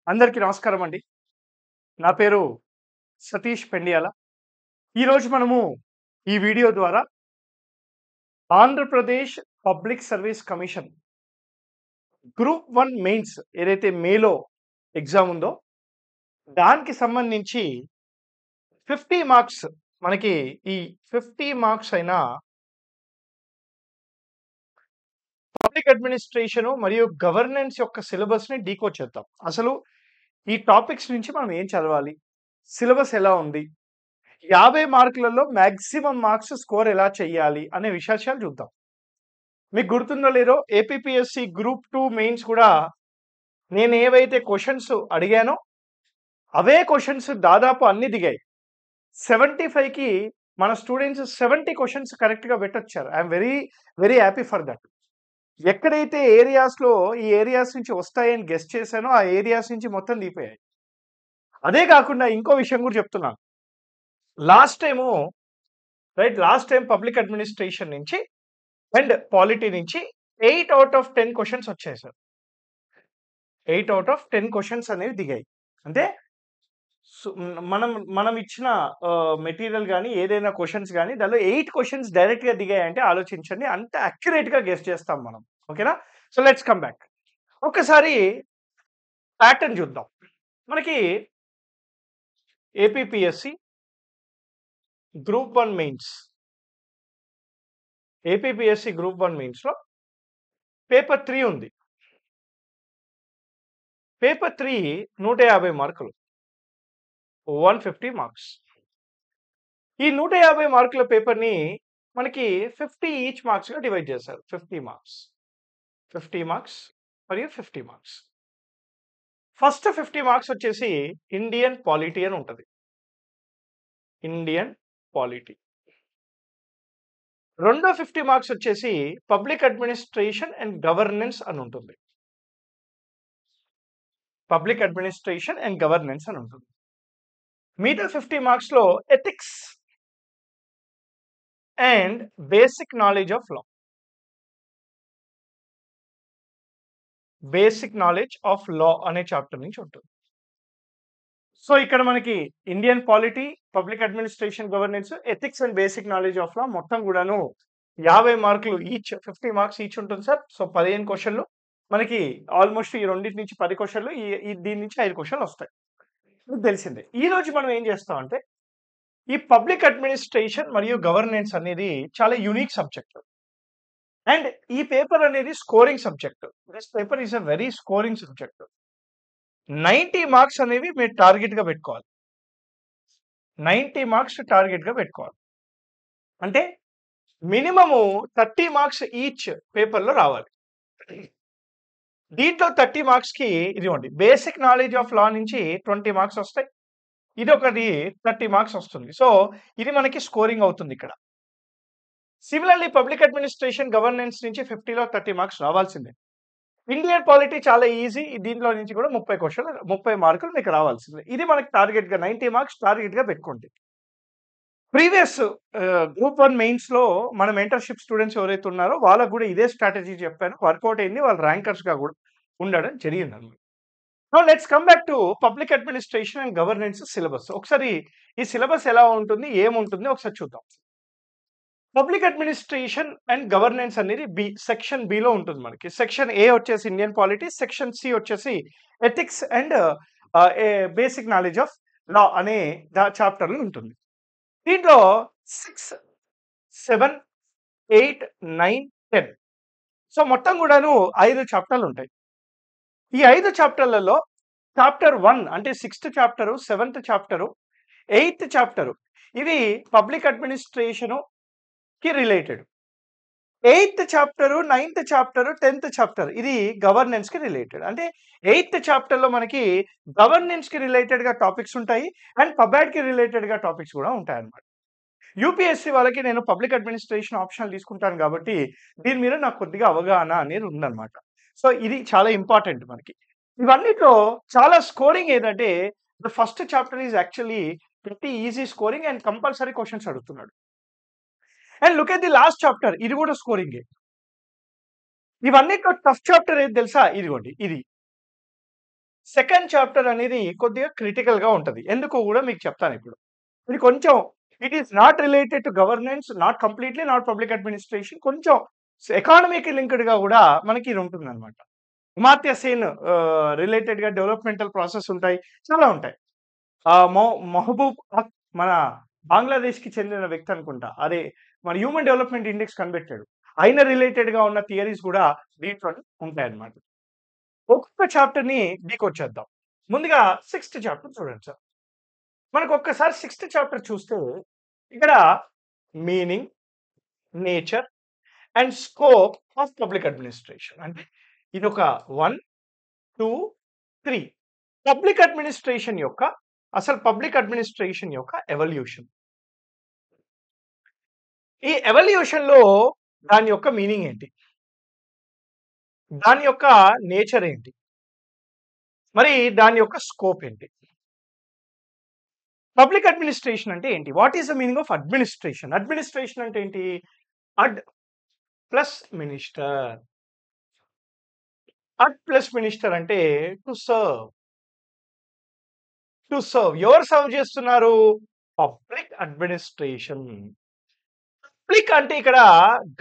అందరికీ నమస్కారం అండి. నా పేరు సతీష్ పెండియాల. ఈరోజు మనము ఈ వీడియో ద్వారా Andhra Pradesh public service commission group 1 mains ఏదైతే మేలో ఎగ్జామ్ ఉందో, దానికి సంబంధించి 50 మార్క్స్ మనకి ఈ 50 మార్క్స్ అయిన పబ్లిక్ అడ్మినిస్ట్రేషన్ మరియు గవర్నెన్స్ యొక్క సిలబస్‌ని డీకోడ్ చేద్దాం. అసలు ఈ టాపిక్స్ నుంచి మనం ఏం చదవాలి? సిలబస్ ఎలా ఉంది? 50 మార్కులలో మాక్సిమం మార్క్స్ స్కోర్ ఎలా చేయాలి? అనే విశేషాలు చూద్దాం. మీకు గుర్తుందో లేదో ఏపీపీఎస్‌సి గ్రూప్ 2 మెయిన్స్ కూడా నేను ఏవైతే క్వెషన్స్ అడిగానో, అవే క్వెషన్స్ దాదాపు అన్ని దిగాయి. 75కి మన స్టూడెంట్స్ 70 క్వెషన్స్ కరెక్ట్‌గా పెట్టొచ్చారు. I am very, very happy for that. ఎక్కడైతే ఏరియాస్‌లో ఈ ఏరియాస్ నుంచి వస్తాయని గెస్ చేశానో, ఆ ఏరియాస్ నుంచి మొత్తం దిగిపోయాయి. అదే కాకుండా ఇంకో విషయం కూడా చెప్తున్నాను. Last time last time public administration నుంచి అండ్ పాలిటీ నుంచి 8 ఔట్ ఆఫ్ 10 క్వెషన్స్ వచ్చాయి సార్. 8 ఔట్ ఆఫ్ 10 క్వెషన్స్ అనేవి దిగాయి. అంటే మనం మనం ఇచ్చిన మెటీరియల్ గాని, ఏదైనా క్వెషన్స్ గాని దానిలో 8 క్వెషన్స్ డైరెక్ట్‌గా దిగాయంటే ఆలోచించండి. అంత అక్యురేట్‌గా గెస్ చేస్తాం మనం. ఓకేనా? So let's come back. ఒక్కసారి ప్యాటర్న్ చూద్దాం. మనకి APPSC group 1 mains. APPSC group 1 మెయిన్స్‌లో పేపర్ 3 ఉంది. పేపర్ 3 150 మార్కులు. 150 మార్క్స్. ఈ 150 మార్కుల పేపర్‌ని మనకి 50 ఈచ్ మార్క్స్‌గా డివైడ్ చేశారు. 50 మార్క్స్. 50 మార్క్స్ మరియు 50 మార్క్స్. ఫస్ట్ 50 మార్క్స్ వచ్చేసి ఇండియన్ పాలిటీ అని ఉంటది. Indian polity. రెండో 50 మార్క్స్ వచ్చేసి పబ్లిక్ అడ్మినిస్ట్రేషన్ అండ్ గవర్నెన్స్ అని ఉంటుంది. పబ్లిక్ అడ్మినిస్ట్రేషన్ అండ్ గవర్నెన్స్ అని ఉంటుంది. మిగతా 50 మార్క్స్‌లో ethics and basic knowledge of law. Basic knowledge of law అనే చాప్టర్ నుంచి ఉంటుంది. సో ఇక్కడ మనకి Indian polity, public administration, governance, ethics and basic knowledge of law మొత్తం కూడాను 50 మార్కులు ఈచ్, 50 మార్క్స్ ఈచ్ ఉంటుంది సార్. సో 15 క్వెషన్‌లు మనకి ఆల్మోస్ట్ ఈ రెండిటి నుంచి 10 క్వెషన్‌లు ఈ ఈ దీని నుంచి 5 క్వెషన్‌లు వస్తాయి. మీకు తెలిసిందే. ఈ రోజు మనం ఏం చేస్తామంటే ఈ పబ్లిక్ అడ్మినిస్ట్రేషన్ మరియు గవర్నెన్స్ అనేది చాలా యూనిక్ సబ్జెక్ట్. అండ్ ఈ పేపర్ అనేది scoring subject. This paper is a very scoring subject. 90 marks అనేవి మీరు టార్గెట్‌గా పెట్టుకోవాలి. 90 మార్క్స్ టార్గెట్‌గా పెట్టుకోవాలి. అంటే మినిమము 30 మార్క్స్ ఈచ్ పేపర్‌లో రావాలి. దీంట్లో 30 మార్క్స్‌కి ఇదిగోండి బేసిక్ నాలెడ్జ్ ఆఫ్ లా నుంచి 20 మార్క్స్ వస్తాయి. ఇదొకటి 30 మార్క్స్ వస్తుంది. సో ఇది మనకి స్కోరింగ్ అవుతుంది ఇక్కడ. సిమిలర్‌లీ పబ్లిక్ అడ్మినిస్ట్రేషన్, గవర్నెన్స్ నుంచి 50లో 30 మార్క్స్ రావాల్సిందే. ఇండియన్ పాలిటీ చాలా ఈజీ. దీంట్లో నుంచి కూడా 30 క్వెషన్‌లు 30 మార్కులు మీకు రావాల్సిందే. ఇది మనకి టార్గెట్‌గా 90 మార్క్స్ టార్గెట్‌గా పెట్టుకోండి. ప్రీవియస్ గ్రూప్ 1 మెయిన్స్‌లో మన మెంటర్‌షిప్ స్టూడెంట్స్ ఎవరైతే ఉన్నారో వాళ్ళకి కూడా ఇదే స్ట్రాటజీ చెప్పాను. వర్కౌట్ అయింది. వాళ్ళు ర్యాంకర్స్‌గా కూడా ఉండడం జరిగిందన్నమాట. Now let's come back to public administration and governance syllabus. ఒకసారి ఈ సిలబస్ ఎలా ఉంటుంది? ఏముంటుంది? ఒకసారి చూద్దాం. పబ్లిక్ అడ్మినిస్ట్రేషన్ అండ్ గవర్నెన్స్ అనేది సెక్షన్ బిలో ఉంటుంది మనకి. సెక్షన్ ఏ వచ్చేసి ఇండియన్ పాలిటీ, సెక్షన్ సి వచ్చేసి ethics and basic knowledge of law అనే చాప్టర్‌లో ఉంటుంది. దీంట్లో 6, 7, 8, 9, 10 సో మొత్తం కూడాను 5 చాప్టర్‌లు ఉంటాయి. ఈ 5 చాప్టర్‌లలో చాప్టర్ 1 అంటే 6థ్ చాప్టరు, 7థ్ చాప్టరు, 8థ్ చాప్టరు ఇవి పబ్లిక్ అడ్మినిస్ట్రేషన్‌కి రిలేటెడ్. 8థ్ చాప్టరు, 9థ్ చాప్టరు, 10థ్ చాప్టర్ ఇది గవర్నెన్స్‌కి రిలేటెడ్. అంటే 8థ్ చాప్టర్‌లో మనకి గవర్నెన్స్‌కి రిలేటెడ్‌గా టాపిక్స్ ఉంటాయి. అండ్ పబ్‌యాడ్‌కి రిలేటెడ్‌గా టాపిక్స్ కూడా ఉంటాయన్నమాట. యూపీఎస్‌సి వాళ్ళకి నేను పబ్లిక్ అడ్మినిస్ట్రేషన్ ఆప్షనల్ తీసుకుంటాను కాబట్టి దీని మీద నాకు కొద్దిగా అవగాహన అనేది ఉందన్నమాట. సో ఇది చాలా ఇంపార్టెంట్ మనకి. ఇవన్నిట్లో చాలా స్కోరింగ్ ఏదంటే the first chapter is actually pretty easy scoring and compulsory questions అడుగుతున్నాడు. And look at the last chapter ఇది కూడా స్కోరింగే. ఇవన్నిట్లో టఫ్ చాప్టర్ ఏది తెలుసా? ఇదిగోండి ఇది. సెకండ్ చాప్టర్ అనేది కొద్దిగా క్రిటికల్‌గా ఉంటది. ఎందుకో గూడా మీకు చెప్తాను ఇప్పుడు. ఇది కొంచెం it is not related to governance, not completely not public administration, కొంచెం ఎకానమీకి లింక్డ్‌గా గూడా మనకి ఇది ఉంటుందన్నమాట. అమార్త్య సేన్ రిలేటెడ్‌గా డెవలప్‌మెంటల్ ప్రాసెస్ ఉంటాయి. చాలా ఉంటాయి. మహబూబ్ హక్ మన బంగ్లాదేశ్‌కి చెందిన వ్యక్తి అనుకుంటా. అదే మన హ్యూమన్ డెవలప్‌మెంట్ ఇండెక్స్ కనిపెట్టాడు. ఆయన రిలేటెడ్‌గా ఉన్న థియరీస్ గూడా దీంట్లోనే ఉంటాయన్నమాట. ఒక్కొక్క చాప్టర్‌ని డీకోడ్ చేద్దాం. ముందుగా సిక్స్త్ చాప్టర్ చూడండి సార్. మనకు ఒక్కసారి సిక్స్త్ చాప్టర్ చూస్తే ఇక్కడ meaning, nature and scope of public administration అంటే ఇదొక 1, 2, 3 పబ్లిక్ అడ్మినిస్ట్రేషన్ యొక్క ఎవల్యూషన్. ఈ ఎవల్యూషన్‌లో దాని యొక్క మీనింగ్ ఏంటి? దాని యొక్క నేచర్ ఏంటి? మరి దాని యొక్క స్కోప్ ఏంటి? పబ్లిక్ అడ్మినిస్ట్రేషన్ అంటే ఏంటి? What is the meaning of administration? Administration అంటే ఏంటి? అడ్ ప్లస్ మినిస్టర్. అడ్ ప్లస్ మినిస్టర్ అంటే టు సర్వ్. To serve. ఎవరు సర్వ్ చేస్తున్నారు? Public administration. పబ్లిక్ అంటే ఇక్కడ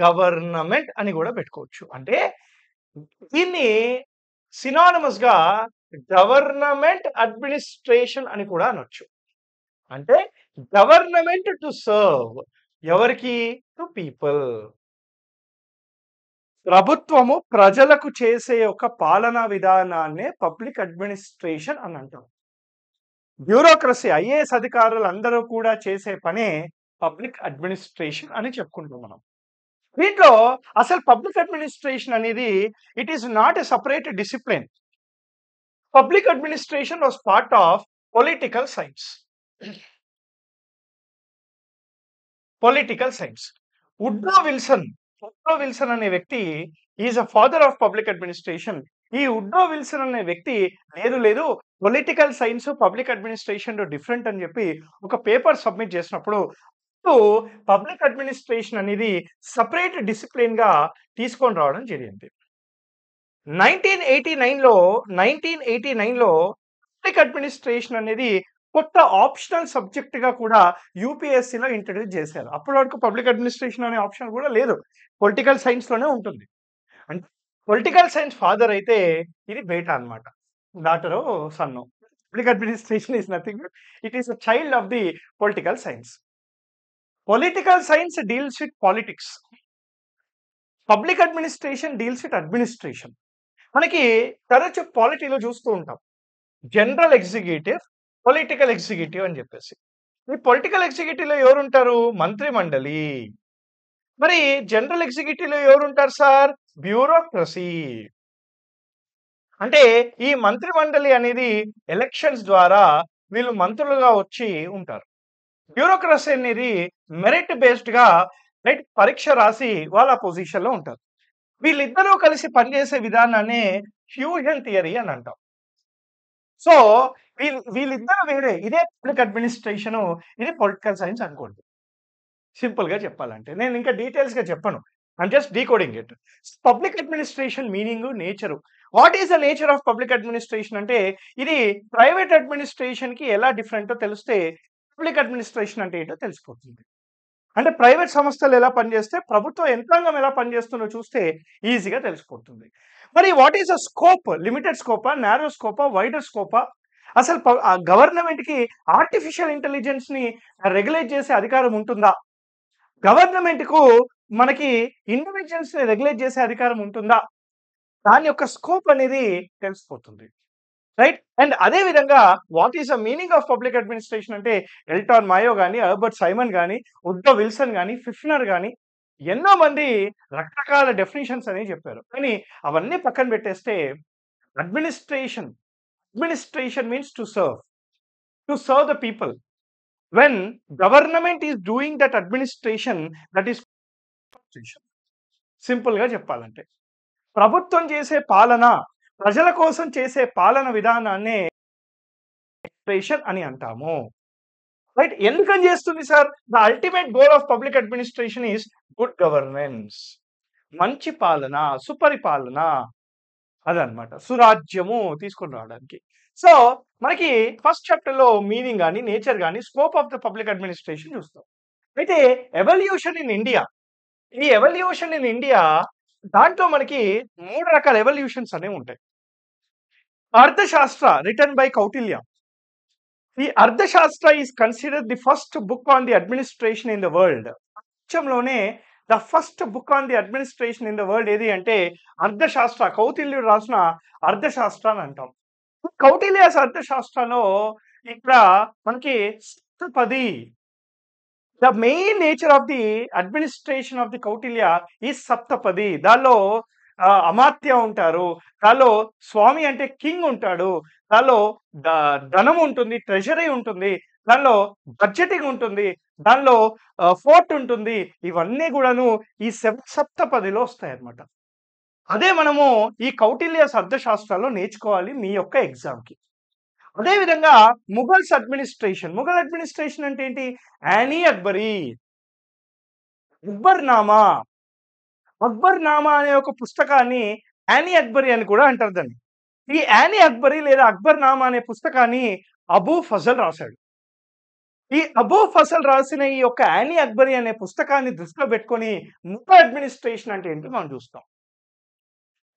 గవర్నమెంట్ అని కూడా పెట్టుకోవచ్చు. అంటే దీన్ని సినానిమస్‌గా గవర్నమెంట్ అడ్మినిస్ట్రేషన్ అని కూడా అనొచ్చు. అంటే గవర్నమెంట్ టు సర్వ్. ఎవరికి? To people. ప్రభుత్వము ప్రజలకు చేసే ఒక పాలనా విధానాన్నే పబ్లిక్ అడ్మినిస్ట్రేషన్ అని అంటాం. బ్యూరోక్రసీ ఐఏఎస్ అధికారులు అందరూ కూడా చేసే పనే పబ్లిక్ అడ్మినిస్ట్రేషన్ అని చెప్పుకుంటాం మనం. దీంట్లో అసలు పబ్లిక్ అడ్మినిస్ట్రేషన్ అనేది it is not a separate discipline. Public administration was part of political science. Political science. Woodrow Wilson అనే వ్యక్తి is a father of public administration. ఈ వుడ్రో విల్సన్ అనే వ్యక్తి లేదు political science public administration different అని చెప్పి ఒక పేపర్ సబ్మిట్ చేసినప్పుడు పబ్లిక్ అడ్మినిస్ట్రేషన్ అనేది సెపరేట్ డిసిప్లిన్ గా తీసుకొని రావడం జరిగింది. 1989లో పబ్లిక్ అడ్మినిస్ట్రేషన్ అనేది కొత్త ఆప్షనల్ సబ్జెక్ట్ గా కూడా యూపీఎస్సీలో ఇంట్రడ్యూస్ చేశారు. అప్పటి వరకు పబ్లిక్ అడ్మినిస్ట్రేషన్ అనే ఆప్షన్ కూడా లేదు. పొలిటికల్ సైన్స్ లోనే ఉంటుంది. అంటే పొలిటికల్ సైన్స్ ఫాదర్ అయితే ఇది బేటా అన్నమాట. డాటరో సన్నో. Public administration is nothing but it is a child of the political science. Political science deals with politics. Public administration deals with administration. మనకి తరచు పాలిటీలో చూస్తూ ఉంటాం. జనరల్ ఎగ్జిక్యూటివ్, పొలిటికల్ ఎగ్జిక్యూటివ్ అని చెప్పేసి. ఈ పొలిటికల్ ఎగ్జిక్యూటివ్‌లో ఎవరుంటారు? మంత్రి మండలి. మరి జనరల్ ఎగ్జిక్యూటివ్‌లో ఎవరుంటారు సార్? బ్యూరోక్రసీ. అంటే ఈ మంత్రి మండలి అనేది ఎలక్షన్స్ ద్వారా వీళ్ళు మంత్రులుగా వచ్చి ఉంటారు. బ్యూరోక్రసీ అనేది మెరిట్ బేస్డ్‌గా పరీక్ష రాసి వాళ్ళ పొజిషన్‌లో ఉంటారు. వీళ్ళిద్దరూ కలిసి పనిచేసే విధానాన్నే ఫ్యూజన్ థియరీ అని అంటాం. సో, వీళ్ళిద్దరు వేరే. ఇదే పబ్లిక్ అడ్మినిస్ట్రేషను, ఇది పొలిటికల్ సైన్స్ అనుకోండి. సింపుల్‌గా చెప్పాలంటే. నేను ఇంకా డీటెయిల్స్‌గా చెప్పను. I'm just decoding it. Public administration meaning, nature. What is the nature of public administration అంటే ఇది ప్రైవేట్ అడ్మినిస్ట్రేషన్‌కి ఎలా డిఫరెంటో తెలిస్తే పబ్లిక్ అడ్మినిస్ట్రేషన్ అంటే ఏంటో తెలిసిపోతుంది. అంటే ప్రైవేట్ సంస్థలు ఎలా పనిచేస్తే, ప్రభుత్వ యంత్రాంగం ఎలా పనిచేస్తుందో చూస్తే ఈజీగా తెలిసిపోతుంది. మరి what is the scope? Limited స్కోపా? నారో స్కోపా? వైడర్ స్కోపా? అసలు గవర్నమెంట్‌కి ఆర్టిఫిషియల్ ఇంటెలిజెన్స్‌ని రెగ్యులేట్ చేసే అధికారం ఉంటుందా? గవర్నమెంట్‌కు మనకి ఇంటెలిజెన్స్‌ని రెగ్యులేట్ చేసే అధికారం ఉంటుందా? దాని యొక్క స్కోప్ అనేది తెలిసిపోతుంది. రైట్? అండ్ అదే విధంగా what is the meaning of public administration అంటే ఎల్టాన్ మాయో గాని, అల్బర్ట్ సైమన్ గాని, వుడ్రో విల్సన్ గాని, ఫిఫ్నర్ గాని ఎన్నో మంది రకరకాల డెఫినిషన్స్ అనేవి చెప్పారు. కానీ అవన్నీ పక్కన పెట్టేస్తే administration, administration means to serve the people. When government is doing that administration that is సింపుల్‌గా చెప్పాలంటే. ప్రభుత్వం చేసే పాలన, ప్రజల కోసం చేసే పాలన విధానాన్నే అడ్మినిస్ట్రేషన్ అని అంటాము. రైట్? ఎందుకని చేస్తుంది sir? The ultimate goal of public administration is good governance. మంచి పాలన, సుపరిపాలన. అదనమాట. సురాజ్యము తీసుకొని రావడానికి. సో, మనకి ఫస్ట్ చాప్టర్‌లో మీనింగ్ గాని, నేచర్ గాని, scope of the public administration చూస్తాం. అయితే ఎవల్యూషన్ ఇన్ ఇండియా. ఈ ఎవల్యూషన్ ఇన్ ఇండియా దాంట్లో మనకి 3 రకాల ఎవల్యూషన్స్ అనేవుంటాయి. అర్థశాస్త్ర రిటన్ బై కౌటిల్య. ఈ Arthashastra is considered the first book on the administration in the world. ప్రపంచంలోనే the first book on the administration in the world ఏది అంటే అర్థశాస్త్ర. కౌటిల్యుడు రాసిన అర్థశాస్త్ర అని అంటాం. కౌటిల్యాస్ అర్థశాస్త్రలో ఇక్కడ మనకి సప్తపది. The main nature of the administration of the Kautilya is Saptapadi. దానిలో అమాత్య ఉంటారు. దానిలో స్వామి అంటే కింగ్ ఉంటాడు. దానిలో ధనం ఉంటుంది, ట్రెజరీ ఉంటుంది. దానిలో బడ్జెటింగ్ ఉంటుంది. దానిలో ఫోర్ట్ ఉంటుంది. ఇవన్నీ కూడాను ఈ సప్తపదిలో వస్తాయన్నమాట. అదే మనము ఈ కౌటిల్యాస్ అర్థశాస్త్రాల్లో నేర్చుకోవాలి మీ యొక్క ఎగ్జామ్‌కి. అదే విధంగా ముఘల్స్ అడ్మినిస్ట్రేషన్. ముఘల్ అడ్మినిస్ట్రేషన్ అంటే ఏంటి? యానీ అక్బరీ. అక్బర్‌నామా. అక్బర్‌నామా అనే ఒక పుస్తకాన్ని యానీ అక్బరీ అని కూడా అంటారు దాన్ని. ఈ యానీ అక్బరీ లేదా అక్బర్‌నామా అనే పుస్తకాన్ని అబూ ఫజల్ రాసాడు. ఈ అబూ ఫజల్ రాసిన ఈ యొక్క యానీ అక్బరీ అనే పుస్తకాన్ని దృష్టిలో పెట్టుకొని ముఘల్ అడ్మినిస్ట్రేషన్ అంటే ఏంటో మనం చూస్తాం.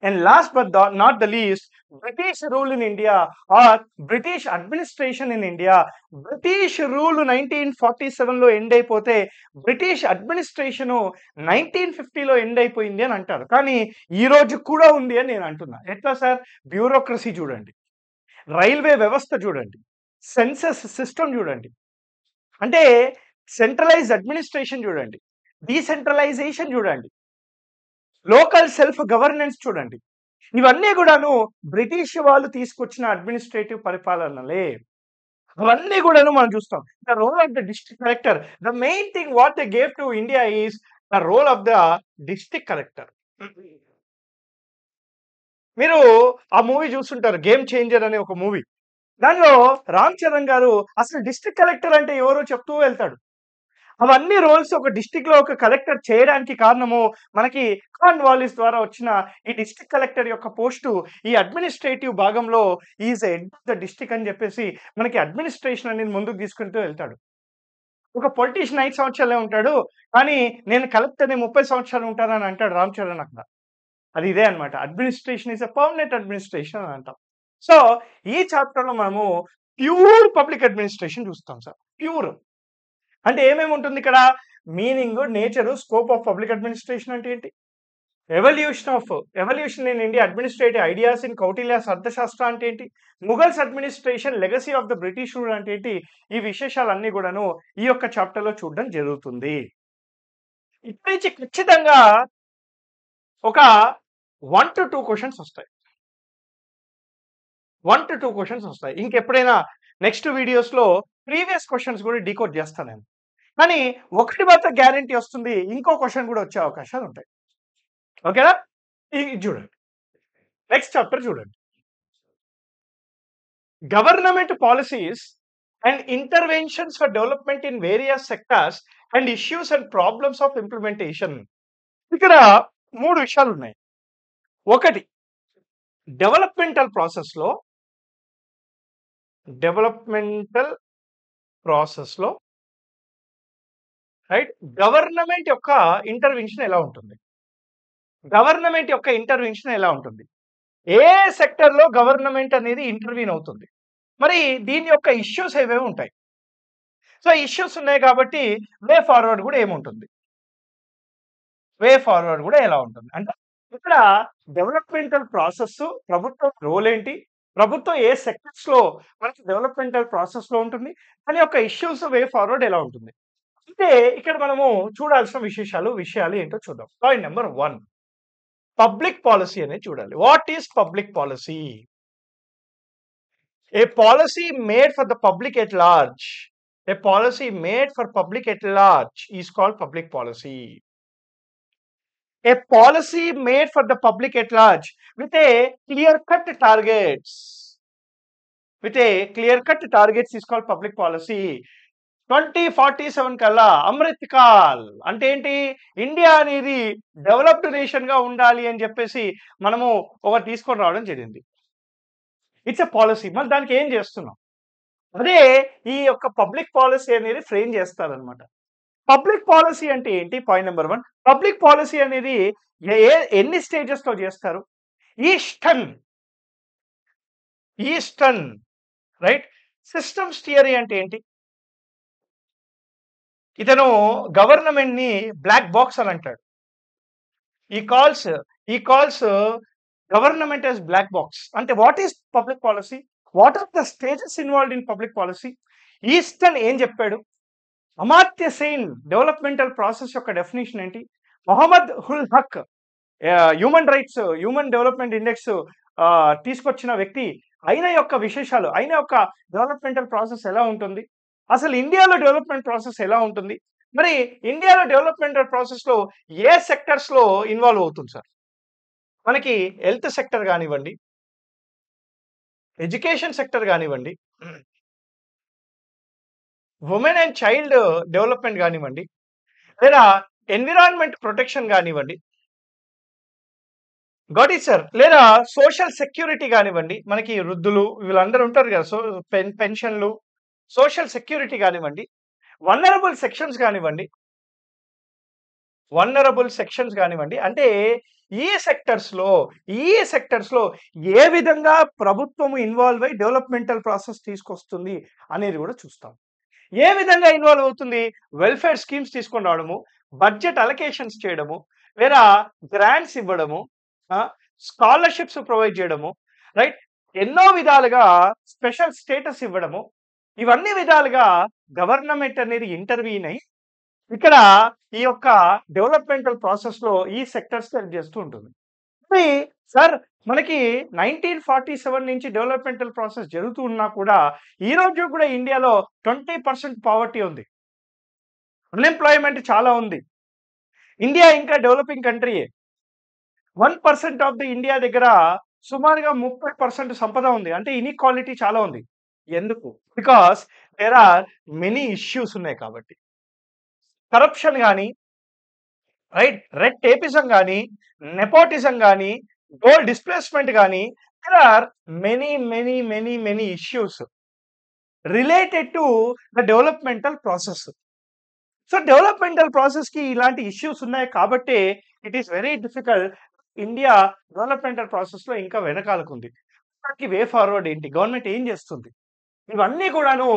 And last but not the least, British rule in India or British administration in India. British rule 1947లో ఎండ్ అయిపోతే బ్రిటిష్ అడ్మినిస్ట్రేషన్ 1950లో ఎండ్ అయిపోయింది అని అంటారు. కానీ ఈ రోజు కూడా ఉంది అని నేను అంటున్నా. ఎట్లా సార్? బ్యూరోక్రసీ చూడండి, రైల్వే వ్యవస్థ చూడండి, సెన్సస్ సిస్టమ్ చూడండి, అంటే సెంట్రలైజ్డ్ అడ్మినిస్ట్రేషన్ చూడండి, డీసెంట్రలైజేషన్ చూడండి, లోకల్ సెల్ఫ్ గవర్నెన్స్ చూడండి. ఇవన్నీ కూడాను బ్రిటిష్ వాళ్ళు తీసుకొచ్చిన అడ్మినిస్ట్రేటివ్ పరిపాలనలే. అవన్నీ కూడాను మనం చూస్తాం. The role of the district collector. The main thing what they gave to India is the role of the district collector. మీరు ఆ మూవీ చూస్తుంటారు, 'గేమ్ చేంజర్' అనే ఒక మూవీ. దానిలో రామ్ చరణ్ గారు అసలు డిస్ట్రిక్ట్ కలెక్టర్ అంటే ఎవరో చెప్తూ వెళ్తాడు. అవన్నీ రోల్స్ ఒక డిస్ట్రిక్ట్‌లో ఒక కలెక్టర్ చేయడానికి కారణము మనకి కార్న్‌వాలిస్ ద్వారా వచ్చిన ఈ డిస్ట్రిక్ట్ కలెక్టర్ యొక్క పోస్టు ఈ అడ్మినిస్ట్రేటివ్ భాగంలో is head of the district అని చెప్పేసి మనకి అడ్మినిస్ట్రేషన్ అనేది ముందుకు తీసుకుంటూ వెళ్తాడు. ఒక పొలిటీషియన్ 5 సంవత్సరాలే ఉంటాడు. కానీ నేను కలెక్టర్‌ని 30 సంవత్సరాలు ఉంటానని అంటాడు రామ్ చరణ్ అక్కడ. అది ఇదే అన్నమాట. Administration is a permanent administration అని అంటాం. సో, ఈ చాప్టర్‌లో మనము ప్యూర్ పబ్లిక్ అడ్మినిస్ట్రేషన్ చూస్తాం సార్. ప్యూర్. అంటే ఏమేమి ఉంటుంది ఇక్కడ? Meaning, nature, scope of public administration అంటే ఏంటి? Evolution in India administrative ideas in Kautilya's Arthashastra అంటే ఏంటి? Mughals administration legacy of the British rule అంటే ఏంటి? ఈ విశేషాలన్నీ కూడాను ఈ యొక్క చాప్టర్‌లో చూడడం జరుగుతుంది. ఇక్కడి నుంచి ఖచ్చితంగా ఒక 1-2 క్వెషన్స్ వస్తాయి. 1-2 క్వెషన్స్ వస్తాయి. ఇంకెప్పుడైనా నెక్స్ట్ వీడియోస్‌లో ప్రీవియస్ క్వెషన్స్ కూడా డీకోడ్ చేస్తాను నేను. కానీ ఒకటి మాత్రం గ్యారంటీ వస్తుంది. ఇంకో క్వెషన్ కూడా వచ్చే అవకాశాలు ఉంటాయి. ఓకేనా? ఇది చూడండి. నెక్స్ట్ చాప్టర్ చూడండి. Government policies and interventions for development in various sectors and issues and problems of implementation. ఇక్కడ 3 విషయాలున్నాయి. ఒకటి డెవలప్‌మెంటల్ ప్రాసెస్‌లో రైట్, గవర్నమెంట్ యొక్క ఇంటర్వెన్షన్ ఎలా ఉంటుంది? ఏ సెక్టర్‌లో గవర్నమెంట్ అనేది ఇంటర్వీన్ అవుతుంది? మరి దీని యొక్క ఇష్యూస్ ఏవేవి ఉంటాయి? సో, ఇష్యూస్ ఉన్నాయి కాబట్టి వే ఫార్వర్డ్ కూడా ఏముంటుంది? ఎలా ఉంటుంది? అంటే ఇక్కడ డెవలప్‌మెంటల్ ప్రాసెస్, ప్రభుత్వం రోల్ ఏంటి? ప్రభుత్వం ఏ సెక్టర్స్‌లో మనకి డెవలప్‌మెంటల్ ప్రాసెస్‌లో ఉంటుంది? దాని యొక్క ఇష్యూస్, వే ఫార్వర్డ్ ఎలా ఉంటుంది? అయితే ఇక్కడ మనము చూడాల్సిన విషయాలు ఏంటో చూద్దాం. పాయింట్ నంబర్ 1, పబ్లిక్ పాలిసీ అనేది చూడాలి. What is public policy? A policy made for the public at large. A policy made for public at large is called public policy. A policy made for the public at large with a clear-cut targets. Is called public policy. 2047 కల్లా Amrit call అంటే ఏంటి? India అనేది developed nation గా ఉండాలి అని చెప్పేసి మనము ఒకటి తీసుకొని రావడం జరిగింది. It's a policy. మరి దానికి ఏం చేస్తున్నాం? అదే ఈ యొక్క పబ్లిక్ పాలిసీ అనేది ఫ్రేమ్ చేస్తారనమాట. పబ్లిక్ పాలిసీ అంటే ఏంటి? పాయింట్ నెంబర్ 1 పబ్లిక్ పాలిసీ అనేది ఎన్ని స్టేజెస్ లో చేస్తారు? Eastern eastern right. Systems theory అంటే ఏంటి? ఇతను గవర్నమెంట్ ని బ్లాక్ బాక్స్ అని అంటాడు. He calls government as black box. అంటే what is public policy? What are the stages involved in public policy? Easton ఏం చెప్పాడు? అమాత్య సేన్ డెవలప్మెంటల్ ప్రాసెస్ యొక్క డెఫినేషన్ ఏంటి? Mohammad ul Haq human development index తీసుకొచ్చిన వ్యక్తి ఆయన యొక్క విశేషాలు, ఆయన యొక్క డెవలప్మెంటల్ ప్రాసెస్ ఎలా ఉంటుంది? అసలు ఇండియాలో డెవలప్మెంట్ ప్రాసెస్ ఎలా ఉంటుంది? మరి ఇండియాలో డెవలప్మెంటల్ ప్రాసెస్ లో ఏ సెక్టర్స్ లో ఇన్వాల్వ్ అవుతుంది సార్? మనకి హెల్త్ సెక్టర్ కానివ్వండి, ఎడ్యుకేషన్ సెక్టర్ కానివ్వండి, ఉమెన్ అండ్ చైల్డ్ డెవలప్మెంట్ కానివ్వండి, లేదా ఎన్విరాన్మెంట్ ప్రొటెక్షన్ కానివ్వండి, గాట్ ఇట్ సార్, లేదా సోషల్ సెక్యూరిటీ కానివ్వండి, మనకి వృద్ధులు వీళ్ళందరూ ఉంటారు కదా, సో పెన్షన్లు, సోషల్ సెక్యూరిటీ కానివ్వండి, వల్నరబుల్ సెక్షన్స్ కానివ్వండి, అంటే ఈ సెక్టర్స్ లో ఏ విధంగా ప్రభుత్వం ఇన్వాల్వ్ అయి డెవలప్మెంటల్ ప్రాసెస్ తీసుకొస్తుంది అనేది కూడా చూస్తాం. ఏ విధంగా ఇన్వాల్వ్ అవుతుంది? వెల్ఫేర్ స్కీమ్స్ తీసుకొని రావడము, బడ్జెట్ అలొకేషన్స్ చేయడము, లేదా గ్రాంట్స్ ఇవ్వడము, స్కాలర్షిప్స్ ప్రొవైడ్ చేయడము, రైట్, ఎన్నో విధాలుగా స్పెషల్ స్టేటస్ ఇవ్వడము, ఇవన్నీ విధాలుగా గవర్నమెంట్ అనేది ఇంటర్వ్యూన్ అయి ఇక్కడ ఈ యొక్క డెవలప్మెంటల్ ప్రాసెస్ లో ఈ సెక్టర్స్ హెల్ప్ చేస్తూ ఉంటుంది. మరి సార్ మనకి 1947 నుంచి డెవలప్మెంటల్ ప్రాసెస్ జరుగుతూ ఉన్నా కూడా ఈ రోజు కూడా ఇండియాలో 20% పావర్టీ ఉంది, అన్ఎంప్లాయ్మెంట్ చాలా ఉంది. ఇండియా ఇంకా డెవలపింగ్ కంట్రీయే. 1% ఆఫ్ ది ఇండియా దగ్గర సుమారుగా 30% సంపద ఉంది. అంటే ఇన్ఈక్వాలిటీ చాలా ఉంది. ఎందుకు? Because there are many issues ఉన్నాయి కాబట్టి. కరప్షన్ గాని, రైట్, రెడ్ టేపిజం గాని, నెపోటిజం గాని, గోల్డ్ డిస్ప్లేస్మెంట్ గాని, there are many issues related to the developmental process. So developmental process కి ఇలాంటి ఇష్యూస్ ఉన్నాయి కాబట్టి it is very difficult. India developmental process లో ఇంకా వెనకాలకుంది. దానికి వే ఫార్వర్డ్ ఏంటి? గవర్నమెంట్ ఏం చేస్తుంది? ఇవన్నీ కూడాను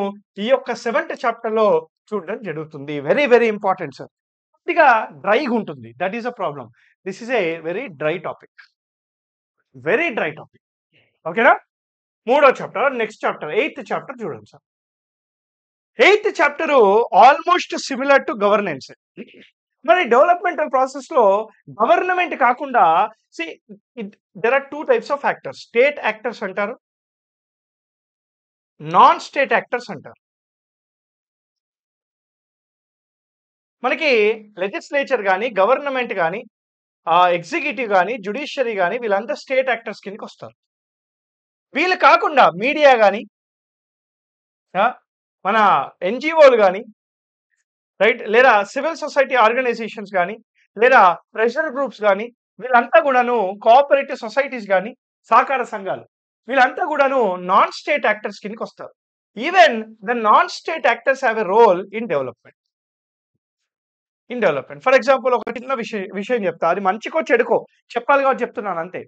ఈ యొక్క 7th చాప్టర్ లో చూడడం జరుగుతుంది. Very important sir. కొద్దిగా డ్రైగా ఉంటుంది. That is a problem. This is a very dry topic. ఓకేనా? 3వ chapter, next chapter 8th chapter చూడండి సార్. 8th chapter almost similar to governance. మరి డెవలప్మెంటల్ ప్రాసెస్ లో గవర్నమెంట్ కాకుండా there are 2 types of actors. State actors అంటారు, non state actors అంటారు. మనకి లెజిస్లేచర్ కానీ, గవర్నమెంట్ కానీ, ఎగ్జిక్యూటివ్ కానీ, జ్యుడిషియరీ కానీ వీళ్ళంతా స్టేట్ యాక్టర్స్ కిందకి వస్తారు. వీళ్ళు కాకుండా మీడియా కానీ, మన ఎన్జిఓలు కానీ, రైట్, లేదా సివిల్ సొసైటీ ఆర్గనైజేషన్స్ కానీ, లేదా ప్రెషర్ గ్రూప్స్ కానీ, వీళ్ళంతా కూడాను కోఆపరేటివ్ సొసైటీస్ కానీ, సహకార సంఘాలు, వీళ్ళంతా కూడాను నాన్ స్టేట్ యాక్టర్స్ కిందకి వస్తారు. Even the non state actors have a role in development. For example ఒక చిన్న విషయం చెప్తా, అది మంచికో చెడుకో చెప్పాలి కాబట్టి చెప్తున్నాను అంతే.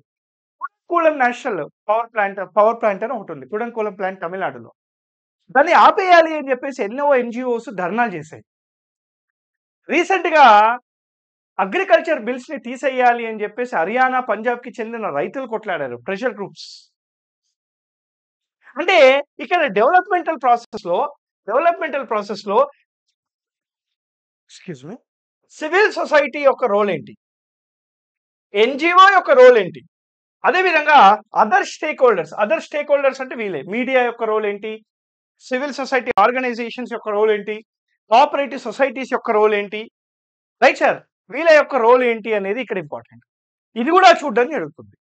కుడంకుళం నేషనల్ పవర్ ప్లాంట్ అని ఒకటి ఉంది. కుడంకుళం ప్లాంట్ తమిళనాడులో. దాన్ని ఆపేయాలి అని చెప్పేసి ఎన్నో ఎన్జిఓస్ ధర్నాలు చేశాయి. రీసెంట్ గా అగ్రికల్చర్ బిల్స్ ని తీసేయాలి అని చెప్పేసి హర్యానా, పంజాబ్ కి చెందిన రైతులు కొట్లాడారు, ప్రెషర్ గ్రూప్స్. అంటే ఇక్కడ డెవలప్మెంటల్ ప్రాసెస్ లో ఎక్స్క్యూజ్ మీ, సివిల్ సొసైటీ యొక్క రోల్ ఏంటి, ఎన్జిఓ యొక్క రోల్ ఏంటి, అదేవిధంగా అదర్ స్టేక్ హోల్డర్స్ అంటే వీళ్ళే, మీడియా యొక్క రోల్ ఏంటి, సివిల్ సొసైటీ ఆర్గనైజేషన్స్ యొక్క రోల్ ఏంటి, కోఆపరేటివ్ సొసైటీస్ యొక్క రోల్ ఏంటి, రైట్ సార్, వీళ్ళ యొక్క రోల్ ఏంటి అనేది ఇక్కడ ఇంపార్టెంట్. ఇది కూడా చూడడం జరుగుతుంది.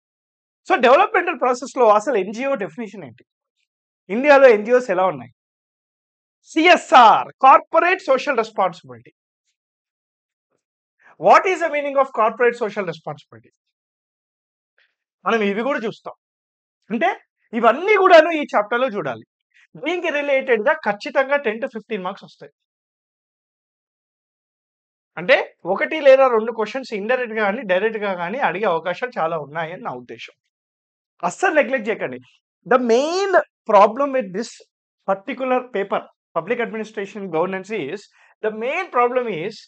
సో డెవలప్మెంటల్ ప్రాసెస్ లో అసలు ఎన్జిఓ డెఫినేషన్ ఏంటి, ఇండియాలో ఎన్జిఓస్ ఎలా ఉన్నాయి, CSR, corporate social responsibility. What is the meaning of corporate social responsibility? మనం ఇవి కూడా చూస్తాం. అంటే ఇవన్నీ కూడాను ఈ చాప్టర్లో చూడాలి. దీనికి రిలేటెడ్ గా ఖచ్చితంగా 10 to 15 మార్క్స్ వస్తాయి. అంటే 1 లేదా 2 క్వశ్చన్స్ ఇండైరెక్ట్ గా కానీ డైరెక్ట్ గా కానీ అడిగే అవకాశాలు చాలా ఉన్నాయని నా ఉద్దేశం. అస్సలు నెగ్లెక్ట్ చేయకండి. The main problem with this particular paper public administration governance is the main problem is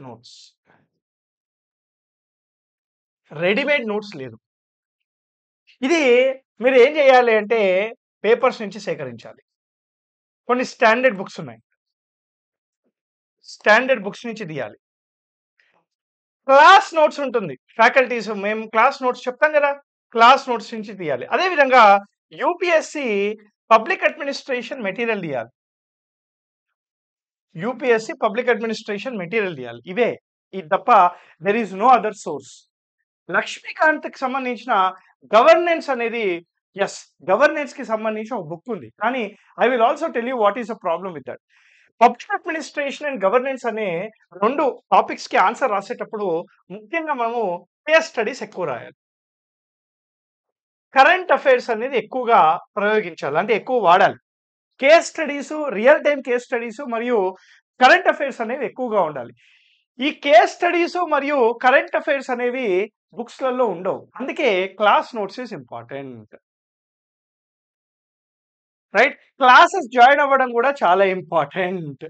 notes. Readymade notes లేదు. ఇది మీరు ఏం చేయాలి అంటే పేపర్స్ నుంచి సేకరించాలి. కొన్ని స్టాండర్డ్ బుక్స్ ఉన్నాయి. స్టాండర్డ్ బుక్స్ నుంచి తీయాలి. క్లాస్ నోట్స్ ఉంటుంది. ఫ్యాకల్టీస్ మేము క్లాస్ నోట్స్ చెప్తాం కదా, క్లాస్ నోట్స్ నుంచి తీయాలి. అదేవిధంగా యూపీఎస్సి పబ్లిక్ అడ్మినిస్ట్రేషన్ మెటీరియల్ తీయాలి. యూపీఎస్సి పబ్లిక్ అడ్మినిస్ట్రేషన్ మెటీరియల్ తీయాలి. ఇవే, ఇది తప్ప there is no other source. లక్ష్మీకాంత్కి సంబంధించిన గవర్నెన్స్ అనేది, ఎస్, గవర్నెన్స్ కి సంబంధించిన ఒక బుక్ ఉంది. కానీ I will also tell you what is the problem with that. Public administration and governance అనే 2 టాపిక్స్ కి ఆన్సర్ రాసేటప్పుడు ముఖ్యంగా మనము కేస్ స్టడీస్ ఎక్కువ రాయాలి. కరెంట్ అఫైర్స్ అనేది ఎక్కువగా ప్రయోగించాలి, అంటే ఎక్కువ వాడాలి. Case studies, real time case studies మరియు కరెంట్ అఫైర్స్ అనేవి ఎక్కువగా ఉండాలి. ఈ కేస్ స్టడీస్ మరియు కరెంట్ అఫైర్స్ అనేవి బుక్స్లలో ఉండవు. అందుకే class notes is important. Right, classes join అవ్వడం కూడా చాలా ఇంపార్టెంట్.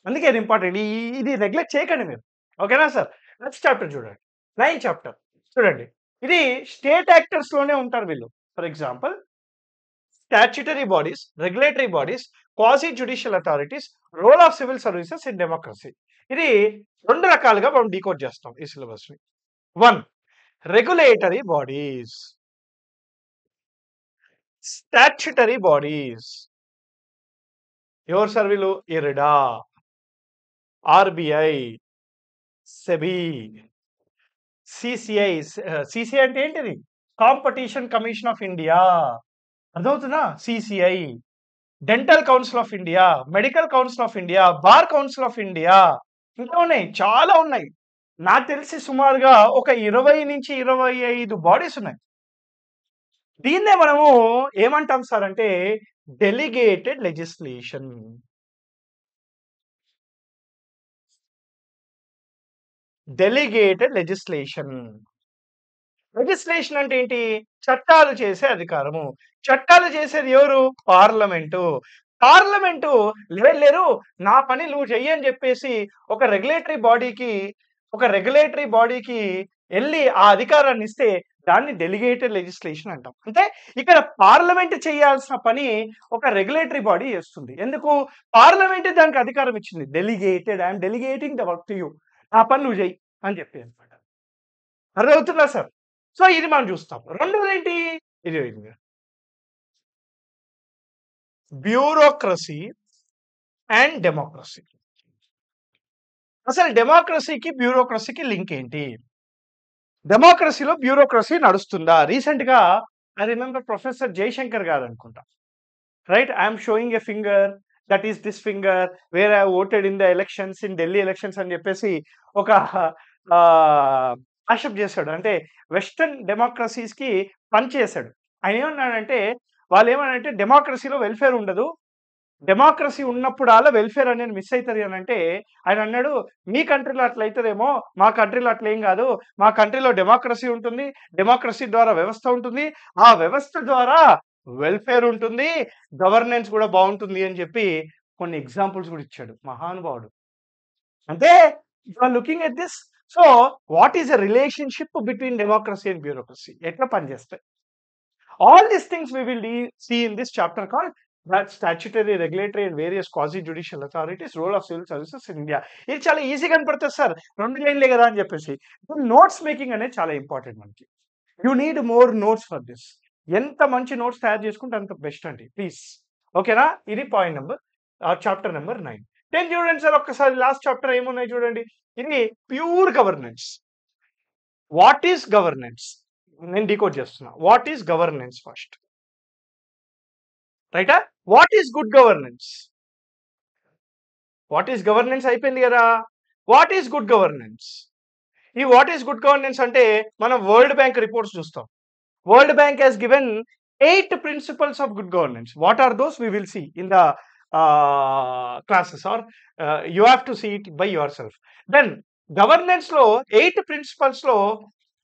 అందుకే ఇది ఇంపార్టెంట్. ఇది నెగ్లెక్ట్ చేయకండి మీరు. ఓకేనా సార్? నెక్స్ట్ చాప్టర్ చూడండి, 9th చాప్టర్ చూడండి. ఇది స్టేట్ యాక్టర్స్ లోనే ఉంటారు వీళ్ళు. For example, statutory bodies, regulatory bodies, quasi judicial authorities, role of civil services in democracy. ఇది 2 రకాలుగా మనం డీకోడ్ చేస్తాం ఈ సిలబస్ ని. 1, రెగ్యులేటరీ బాడీస్, స్టాట్యూటరీ బాడీస్. ఎవరు సార్ వీళ్ళు? IRDA, RBI, SEBI, CCI. CCI అంటే ఏంటిది? Competition commission of India. అర్థమవుతుందా? CCI, dental council of India, medical council of India, bar council of India, ఇంకా ఉన్నాయి, చాలా ఉన్నాయి. నాకు తెలిసి సుమారుగా ఒక 20 నుంచి 25 బాడీస్ ఉన్నాయి. దీన్నే మనము ఏమంటాం సార్ అంటే delegated legislation. Delegated legislation. Legislation అంటే ఏంటి? చట్టాలు చేసే అధికారము. చట్టాలు చేసేది ఎవరు? పార్లమెంటు. పార్లమెంటు లేరు నా పని నువ్వు చెయ్యి అని చెప్పేసి ఒక రెగ్యులేటరీ బాడీకి వెళ్ళి ఆ అధికారాన్ని ఇస్తే దాన్ని డెలిగేటెడ్ లెజిస్లేషన్ అంటాం. అంటే ఇక్కడ పార్లమెంట్ చేయాల్సిన పని ఒక రెగ్యులేటరీ బాడీ చేస్తుంది. ఎందుకు? పార్లమెంట్ దానికి అధికారం ఇచ్చింది. Delegated, I'm delegating the work to you, ఆ పని నువ్వు చెయ్యి అని చెప్పి అనమాట. అర్థమవుతుందా సార్? సో ఇది మనం చూస్తాం. రెండోది ఏంటి? ఇది బ్యూరోక్రసీ అండ్ డెమోక్రసీ. అసలు డెమోక్రసీకి బ్యూరోక్రసీకి లింక్ ఏంటి? డెమోక్రసీలో బ్యూరోక్రసీ నడుస్తుందా? రీసెంట్ గా ఐ రిమెంబర్ ప్రొఫెసర్ జయశంకర్ గారు అనుకుంటా, right, I'm showing a finger, that is this finger where I voted in the elections, in Delhi elections అని చెప్పేసి ఒక యాక్సెప్ట్ చేశాడు. అంటే వెస్టర్న్ డెమోక్రసీస్ కి పనిచేశాడు. ఆయన ఏమన్నాడంటే, వాళ్ళు ఏమన్నారంటే డెమోక్రసీలో వెల్ఫేర్ ఉండదు, డెమోక్రసీ ఉన్నప్పుడు అలా వెల్ఫేర్ అనేది మిస్ అవుతుంది అని అంటే, ఆయన అన్నాడు, మీ కంట్రీలో అట్లా అవుతుందేమో, మా కంట్రీలో అట్లా ఏం కాదు, మా కంట్రీలో డెమోక్రసీ ఉంటుంది, డెమోక్రసీ ద్వారా వ్యవస్థ ఉంటుంది, ఆ వ్యవస్థ ద్వారా వెల్ఫేర్ ఉంటుంది, గవర్నెన్స్ కూడా బాగుంటుంది అని చెప్పి కొన్ని ఎగ్జాంపుల్స్ కూడా ఇచ్చాడు మహానుభావుడు. అంటే you are looking at this. So what is the relationship between democracy and bureaucracy? ఎట్లా పనిచేస్తాయి? All these things we will see in this chapter called that statutory, regulatory and various quasi-judicial authorities, role of civil services in India. ఇది చాలా ఈజీగా కనపడుతుంది sir, 2 లైన్లే కదా అని చెప్పేసి. Notes making అనేది చాలా ఇంపార్టెంట్ మనకి. You need more notes for this. ఎంత మంచి నోట్స్ తయారు చేసుకుంటే అంత బెస్ట్ అండి, ప్లీజ్. ఓకేనా? ఇది పాయింట్ నెంబర్, చాప్టర్ నెంబర్ 9. 10 చూడండి సార్ ఒక్కసారి. లాస్ట్ చాప్టర్ ఏమున్నాయి చూడండి. ఇది pure governance. What is governance? నేను డీకోడ్ చేస్తున్నా. వాట్ ఈస్ గవర్నెన్స్ ఫస్ట్, రైటా? What is good governance? What is governance అయిపోయింది కదా. What is good governance? ఈ వాట్ ఈస్ గుడ్ గవర్నెన్స్ అంటే మనం వరల్డ్ బ్యాంక్ రిపోర్ట్స్ చూస్తాం. World bank has given 8 principles of good governance. What are those? We will see in the classes, or you have to see it by yourself. Then governance లో 8 principles లో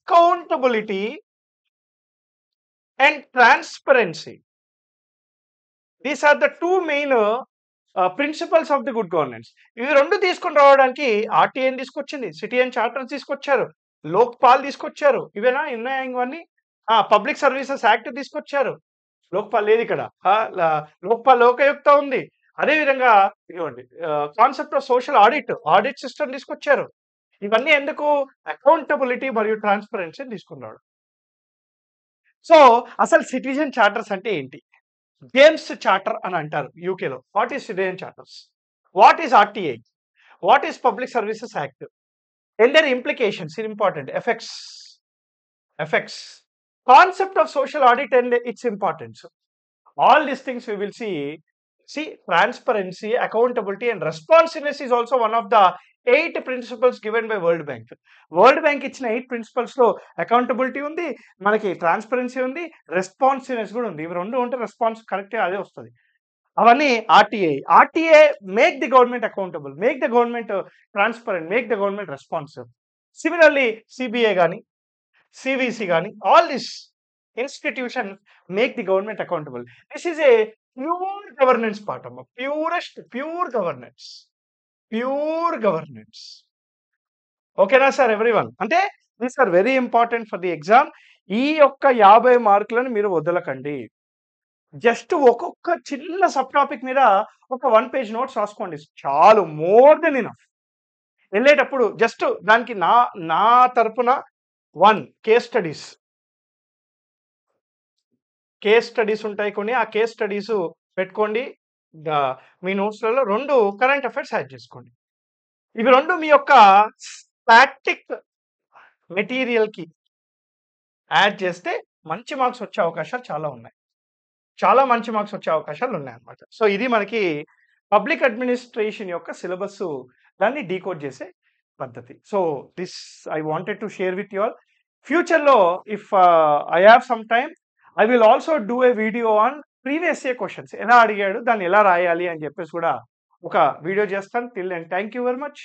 accountability and transparency, these are the two main principles of the good governance. ఇవి రెండు తీసుకొని రావడానికి ఆర్టీఐని తీసుకొచ్చింది, citizen charters తీసుకొచ్చారు, లోక్పాల్ తీసుకొచ్చారు. ఇవేనా ఉన్నాయా ఇవన్నీ? పబ్లిక్ సర్వీసెస్ యాక్ట్ తీసుకొచ్చారు. లోక్పాల్ లేదు ఇక్కడ, లోక్పాల్ లోకాయుక్త ఉంది. అదేవిధంగా ఇదిగోండి concept of social audit system తీసుకొచ్చారు. ఇవన్నీ ఎందుకు? అకౌంటబిలిటీ మరియు ట్రాన్స్పరెన్సీ తీసుకున్నాడు. సో అసలు సిటిజన్ చార్టర్స్ అంటే ఏంటి? జేమ్స్ చార్టర్ అని అంటారు యూకేలో. What is citizen charters? What is RTI? What is public services act? And their implications in important effects, concept of social audit and its importance. All these things we will see transparency, accountability and responsiveness is also one of the 8 principles given by World Bank. World Bank ఇచ్చిన 8 principles లో accountability ఉంది, మనకి transparency ఉంది, responsiveness కూడా ఉంది. ఇవి రెండు ఉంటే రెస్పాన్స్ కరెక్ట్గా అదే వస్తుంది. అవన్నీ RTA make the government accountable, make the government transparent, make the government responsive. Similarly CBI కానీ సివిసి కానీ all this institution make the government accountable. This is a pure governance part of pure governance. Okay na sir everyone? Ante these are very important for the exam. ఈ యొక్క 50 మార్కులను మీరు వదలకండి. Just ఒక్కొక్క చిన్న sub topic మీద ఒక 1 page notes రాసుకోండి చాలు, మోర్ దెన్ ఇనఫ్. వెళ్ళేటప్పుడు జస్ట్ దానికి నా తరపున 1 కేస్ స్టడీస్ ఉంటాయి కొన్ని, ఆ కేస్ స్టడీస్ పెట్టుకోండి మీ నోట్స్లలో. 2 కరెంట్ అఫైర్స్ యాడ్ చేసుకోండి. ఇవి 2 మీ యొక్క స్టాటిక్ మెటీరియల్కి యాడ్ చేస్తే మంచి మార్క్స్ వచ్చే అవకాశాలు చాలా ఉన్నాయి, చాలా మంచి మార్క్స్ వచ్చే అవకాశాలు ఉన్నాయి అన్నమాట. సో ఇది మనకి పబ్లిక్ అడ్మినిస్ట్రేషన్ యొక్క సిలబస్, దాన్ని డీకోడ్ చేసే పద్ధతి. So this I wanted to share with you all. ఫ్యూచర్లో if I have some time I will also do a video on previous year questions. ఎలా అడిగాడు, దాన్ని ఎలా రాయాలి అని చెప్పేసి కూడా ఒక వీడియో చేస్తాను. Till then thank you very much.